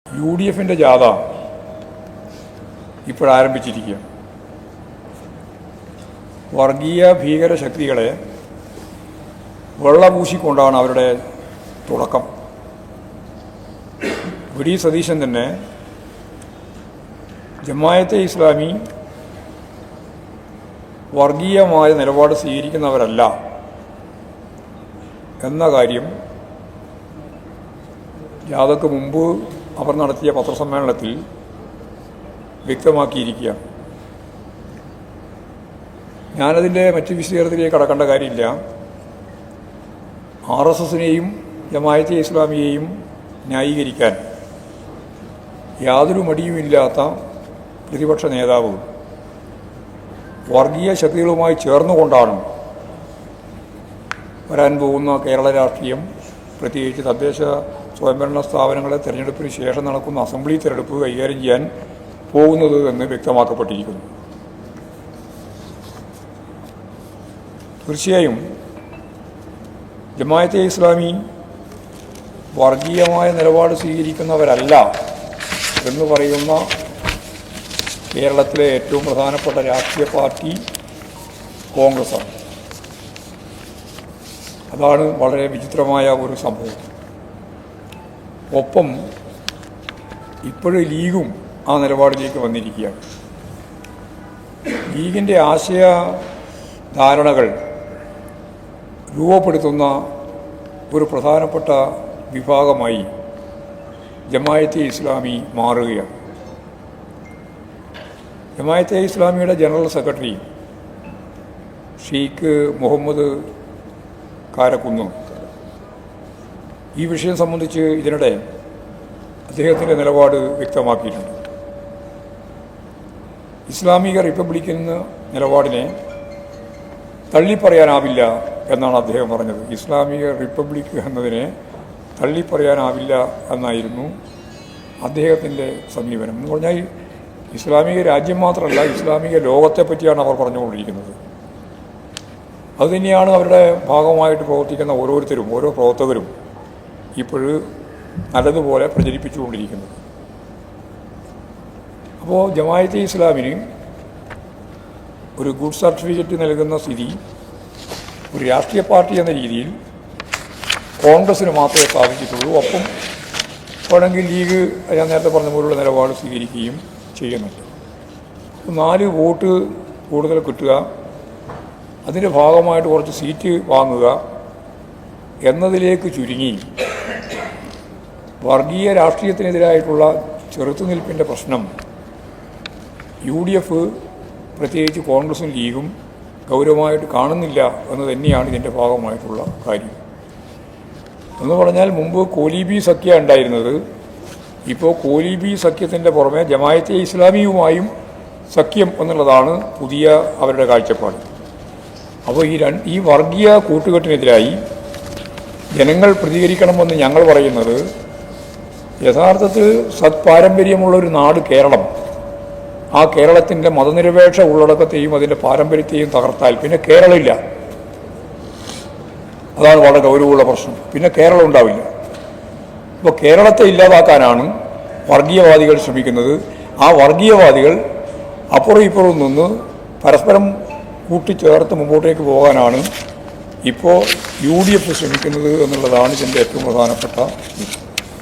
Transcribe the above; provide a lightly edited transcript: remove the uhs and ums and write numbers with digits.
UDFിൻ്റെ ജാഥ ഇപ്പോഴാരംഭിച്ചിരിക്കുകയാണ്. വർഗീയ ഭീകര ശക്തികളെ വെള്ളപൂശിക്കൊണ്ടാണ് അവരുടെ തുടക്കം. വി സതീശൻ തന്നെ ജമാഅത്തെ ഇസ്ലാമി വർഗീയമായ നിലപാട് സ്വീകരിക്കുന്നവരല്ല എന്ന കാര്യം ജാഥയ്ക്ക് മുമ്പ് അവർ നടത്തിയ പത്രസമ്മേളനത്തിൽ വ്യക്തമാക്കിയിരിക്കുകയാണ്. ഞാനതിൻ്റെ മറ്റ് വിശദീകരണത്തിലേക്ക് കടക്കേണ്ട കാര്യമില്ല. RSSനെയും ജമാഅത്തെ ഇസ്ലാമിയെയും ന്യായീകരിക്കാൻ യാതൊരു മടിയുമില്ലാത്ത പ്രതിപക്ഷ നേതാവ് വർഗീയ ശക്തികളുമായി ചേർന്നുകൊണ്ടാണ് വരാൻ പോകുന്ന കേരള രാഷ്ട്രീയം, പ്രത്യേകിച്ച് തദ്ദേശ സ്വയംഭരണ സ്ഥാപനങ്ങളെ തെരഞ്ഞെടുപ്പിന് ശേഷം നടക്കുന്ന അസംബ്ലി തെരഞ്ഞെടുപ്പ് കൈകാര്യം ചെയ്യാൻ പോകുന്നത് എന്ന് വ്യക്തമാക്കപ്പെട്ടിരിക്കുന്നു. തീർച്ചയായും ജമാഅത്തെ ഇസ്ലാമി വർഗീയമായ നിലപാട് സ്വീകരിക്കുന്നവരല്ല എന്ന് പറയുന്ന കേരളത്തിലെ ഏറ്റവും പ്രധാനപ്പെട്ട രാഷ്ട്രീയ പാർട്ടി കോൺഗ്രസ്സാണ്. അതാണ് വളരെ വിചിത്രമായ ഒരു സംഭവം. ഒപ്പം ഇപ്പോഴും ലീഗും ആ നിലപാടിലേക്ക് വന്നിരിക്കുകയാണ്. ലീഗിൻ്റെ ആശയ ധാരണകൾ രൂപപ്പെടുത്തുന്ന ഒരു പ്രധാനപ്പെട്ട വിഭാഗമായി ജമാഅത്തെ ഇസ്ലാമി മാറുകയാണ്. ജമാഅത്തെ ഇസ്ലാമിയുടെ ജനറൽ സെക്രട്ടറി ഷെയ്ഖ് മുഹമ്മദ് കാരക്കുന്ന് ഈ വിഷയം സംബന്ധിച്ച് ഇതിനിടെ അദ്ദേഹത്തിൻ്റെ നിലപാട് വ്യക്തമാക്കിയിട്ടുണ്ട്. ഇസ്ലാമിക റിപ്പബ്ലിക് എന്ന നിലപാടിനെ തള്ളിപ്പറയാനാവില്ല എന്നാണ് അദ്ദേഹം പറഞ്ഞത്. ഇസ്ലാമിക റിപ്പബ്ലിക് എന്നതിനെ തള്ളിപ്പറയാനാവില്ല എന്നായിരുന്നു അദ്ദേഹത്തിൻ്റെ സമീപനം. എന്ന് പറഞ്ഞാൽ ഇസ്ലാമിക രാജ്യം മാത്രമല്ല, ഇസ്ലാമിക ലോകത്തെ പറ്റിയാണ് അവർ പറഞ്ഞുകൊണ്ടിരിക്കുന്നത്. അതുതന്നെയാണ് അവരുടെ ഭാഗമായിട്ട് പ്രവർത്തിക്കുന്ന ഓരോരുത്തരും, ഓരോ പ്രവർത്തകരും ഇപ്പോഴും നല്ലതുപോലെ പ്രചരിപ്പിച്ചുകൊണ്ടിരിക്കുന്നത്. അപ്പോൾ ജമാഅത്തെ ഇസ്ലാമിന് ഒരു ഗുഡ് സർട്ടിഫിക്കറ്റ് നൽകുന്ന സ്ഥിതി ഒരു രാഷ്ട്രീയ പാർട്ടി എന്ന രീതിയിൽ കോൺഗ്രസ്സിന് മാത്രമേ സ്ഥാപിച്ചിട്ടുള്ളൂ. ഒപ്പം വേണമെങ്കിൽ ലീഗ് ഞാൻ നേരത്തെ പറഞ്ഞ പോലുള്ള നിലപാട് സ്വീകരിക്കുകയും ചെയ്യുന്നുണ്ട്. 4 വോട്ട് കൂടുതൽ കിട്ടുക, അതിൻ്റെ ഭാഗമായിട്ട് കുറച്ച് സീറ്റ് വാങ്ങുക എന്നതിലേക്ക് ചുരുങ്ങി വർഗീയ രാഷ്ട്രീയത്തിനെതിരായിട്ടുള്ള ചെറുത്തുനിൽപ്പിൻ്റെ പ്രശ്നം UDF പ്രത്യേകിച്ച് കോൺഗ്രസും ലീഗും ഗൗരവമായിട്ട് കാണുന്നില്ല എന്ന് തന്നെയാണ് ഇതിൻ്റെ ഭാഗമായിട്ടുള്ള കാര്യം. എന്ന് പറഞ്ഞാൽ മുമ്പ് കോലീബി സഖ്യ ഉണ്ടായിരുന്നത്, ഇപ്പോൾ കോലീബി സഖ്യത്തിൻ്റെ പുറമെ ജമാഅത്തെ ഇസ്ലാമിയുമായും സഖ്യം എന്നുള്ളതാണ് പുതിയ അവരുടെ കാഴ്ചപ്പാട്. അപ്പോൾ ഈ വർഗീയ കൂട്ടുകെട്ടിനെതിരായി ജനങ്ങൾ പ്രതികരിക്കണമെന്ന് ഞങ്ങൾ പറയുന്നത്, യഥാർത്ഥത്തിൽ സത്പാരമ്പര്യമുള്ളൊരു നാട് കേരളം, ആ കേരളത്തിൻ്റെ മതനിരപേക്ഷ ഉള്ളടക്കത്തെയും അതിൻ്റെ പാരമ്പര്യത്തെയും തകർത്താൽ പിന്നെ കേരളമില്ല. അതാണ് വളരെ ഗൗരവമുള്ള പ്രശ്നം. പിന്നെ കേരളം ഉണ്ടാവില്ല. അപ്പോൾ കേരളത്തെ ഇല്ലാതാക്കാനാണ് വർഗീയവാദികൾ ശ്രമിക്കുന്നത്. ആ വർഗീയവാദികൾ അപ്പുറം ഇപ്പുറം നിന്ന് പരസ്പരം കൂട്ടിച്ചേർത്ത് മുമ്പോട്ടേക്ക് പോകാനാണ് ഇപ്പോൾ UDF ശ്രമിക്കുന്നത് എന്നുള്ളതാണ് ഇതിൻ്റെ ഏറ്റവും പ്രധാനപ്പെട്ട